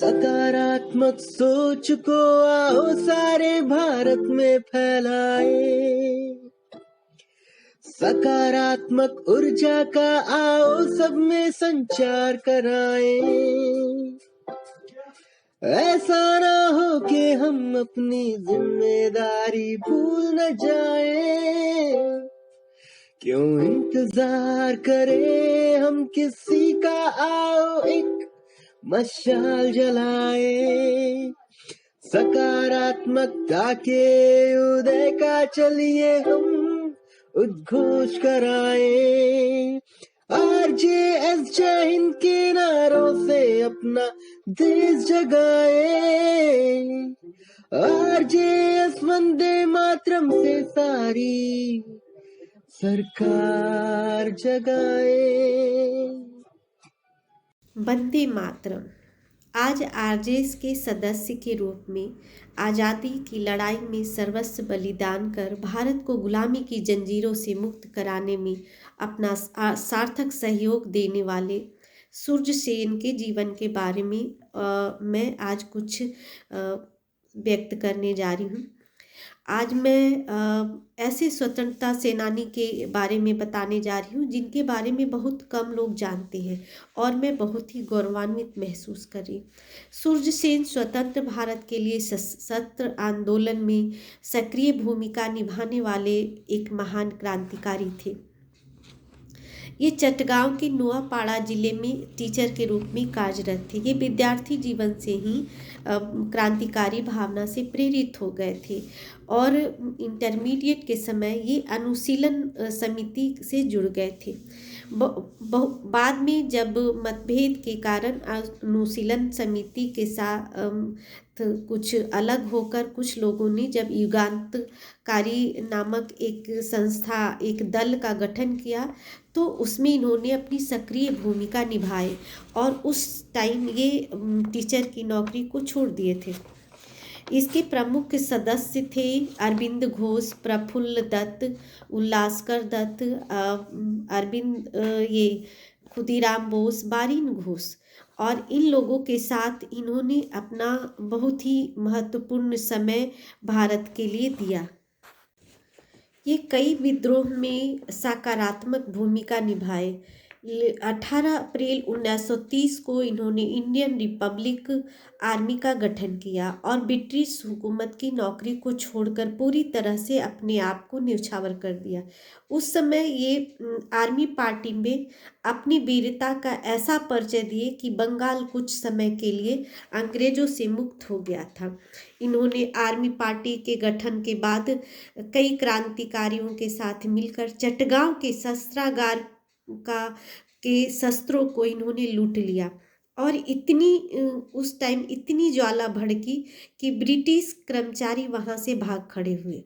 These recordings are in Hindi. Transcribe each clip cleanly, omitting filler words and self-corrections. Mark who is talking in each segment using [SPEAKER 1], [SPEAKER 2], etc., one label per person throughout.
[SPEAKER 1] सकारात्मक सोच को आओ सारे भारत में फैलाए। सकारात्मक ऊर्जा का आओ सब में संचार कराए। ऐसा ना हो कि हम अपनी जिम्मेदारी भूल न जाए। क्यों इंतजार करें हम किसी का, आओ एक मशाल जलाए। सकारात्मकता के उदय का चलिए हम उद्घोष कराए। RJS जय हिंद के नारों से अपना देश जगाए। RJS वंदे मातरम से सारी सरकार जगाए।
[SPEAKER 2] वंदे मातरम। आज आरजेएस के सदस्य के रूप में आज़ादी की लड़ाई में सर्वस्व बलिदान कर भारत को गुलामी की जंजीरों से मुक्त कराने में अपना सार्थक सहयोग देने वाले सूर्य सेन के जीवन के बारे में मैं आज कुछ व्यक्त करने जा रही हूँ। आज मैं ऐसे स्वतंत्रता सेनानी के बारे में बताने जा रही हूँ जिनके बारे में बहुत कम लोग जानते हैं और मैं बहुत ही गौरवान्वित महसूस कर रही हूँ। सूर्य सेन स्वतंत्र भारत के लिए सशस्त्र आंदोलन में सक्रिय भूमिका निभाने वाले एक महान क्रांतिकारी थे। ये चटगांव के नुआपाड़ा जिले में टीचर के रूप में कार्यरत थे। ये विद्यार्थी जीवन से ही क्रांतिकारी भावना से प्रेरित हो गए थे और इंटरमीडिएट के समय ये अनुशीलन समिति से जुड़ गए थे। बाद में जब मतभेद के कारण अनुशीलन समिति के साथ कुछ अलग होकर कुछ लोगों ने जब युगांतकारी नामक एक संस्था, एक दल का गठन किया तो उसमें इन्होंने अपनी सक्रिय भूमिका निभाई और उस टाइम ये टीचर की नौकरी को छोड़ दिए थे। इसके प्रमुख सदस्य थे अरविंद घोष, प्रफुल्ल दत्त, उल्लासकर दत्त, अरविंद ये खुदीराम बोस, बारीन घोष। और इन लोगों के साथ इन्होंने अपना बहुत ही महत्वपूर्ण समय भारत के लिए दिया। ये कई विद्रोह में सकारात्मक भूमिका निभाए। 18 अप्रैल 1930 को इन्होंने इंडियन रिपब्लिक आर्मी का गठन किया और ब्रिटिश हुकूमत की नौकरी को छोड़कर पूरी तरह से अपने आप को न्यौछावर कर दिया। उस समय ये आर्मी पार्टी में अपनी वीरता का ऐसा परिचय दिए कि बंगाल कुछ समय के लिए अंग्रेजों से मुक्त हो गया था। इन्होंने आर्मी पार्टी के गठन के बाद कई क्रांतिकारियों के साथ मिलकर चटगांव के शस्त्रागार के शस्त्रों को इन्होंने लूट लिया और उस टाइम इतनी ज्वाला भड़की कि ब्रिटिश कर्मचारी वहां से भाग खड़े हुए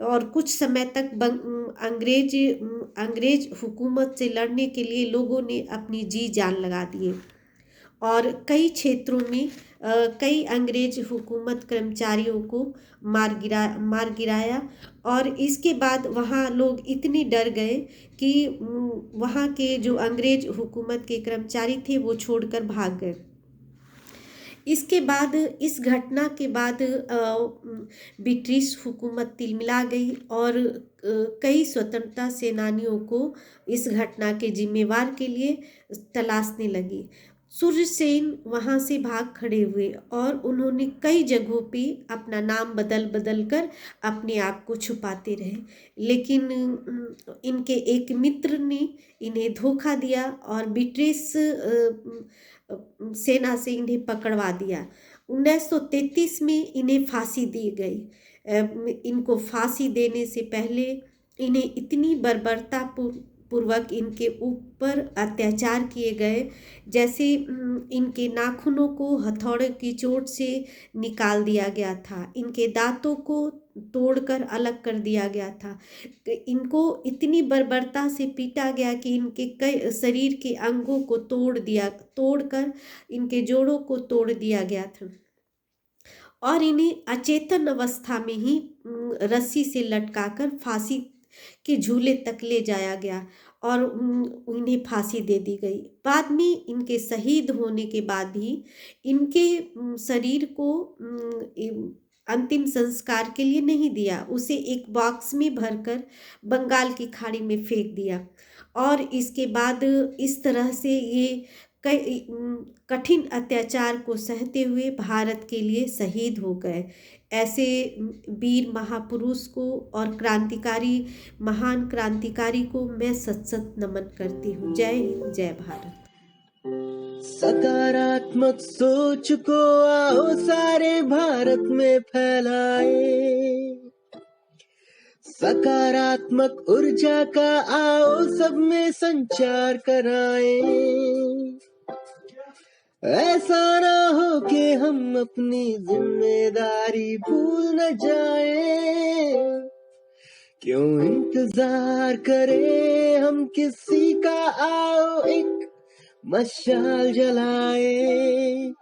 [SPEAKER 2] और कुछ समय तक अंग्रेज हुकूमत से लड़ने के लिए लोगों ने अपनी जी जान लगा दिए और कई क्षेत्रों में कई अंग्रेज हुकूमत कर्मचारियों को मार गिराया और इसके बाद वहाँ लोग इतने डर गए कि वहाँ के जो अंग्रेज हुकूमत के कर्मचारी थे वो छोड़कर भाग गए। इसके बाद इस घटना के बाद ब्रिटिश हुकूमत तिलमिला गई और कई स्वतंत्रता सेनानियों को इस घटना के जिम्मेवार के लिए तलाशने लगी। सूर्य सेन वहाँ से भाग खड़े हुए और उन्होंने कई जगहों पे अपना नाम बदल कर अपने आप को छुपाते रहे, लेकिन इनके एक मित्र ने इन्हें धोखा दिया और ब्रिटिश सेना से इन्हें पकड़वा दिया। 1933 में इन्हें फांसी दी गई। इनको फांसी देने से पहले इन्हें इतनी बर्बरता पूर्वक इनके ऊपर अत्याचार किए गए, जैसे इनके नाखूनों को हथौड़े की चोट से निकाल दिया गया था, इनके दांतों को तोड़कर अलग कर दिया गया था। इनको इतनी बर्बरता से पीटा गया कि इनके कई शरीर के अंगों को तोड़कर इनके जोड़ों को तोड़ दिया गया था और इन्हें अचेतन अवस्था में ही रस्सी से लटकाकर फांसी के झूले तक ले जाया गया और इन्हें फांसी दे दी गई। बाद में इनके शहीद होने के बाद ही इनके शरीर को अंतिम संस्कार के लिए नहीं दिया, उसे एक बॉक्स में भरकर बंगाल की खाड़ी में फेंक दिया। और इसके बाद इस तरह से ये कई कठिन अत्याचार को सहते हुए भारत के लिए शहीद हो गए। ऐसे वीर महापुरुष को और क्रांतिकारी, महान क्रांतिकारी को मैं सत सत नमन करती हूँ। जय हिंद, जय भारत।
[SPEAKER 1] सकारात्मक सोच को आओ सारे भारत में फैलाए, सकारात्मक ऊर्जा का आओ सब में संचार कराएं। ऐसा ना हो कि हम अपनी जिम्मेदारी भूल न जाएं। क्यों इंतजार करें हम किसी का, आओ एक मशाल जलाए।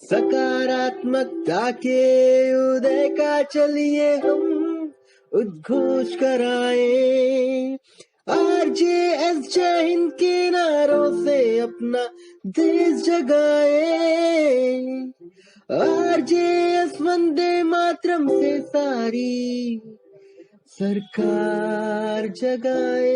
[SPEAKER 1] सकारात्मकता के उदय का चलिए हम उद्घोष कराएं। RJS जय हिंद के नारों से अपना देश जगाए। RJS वंदे मातरम से सारी सरकार जगाए।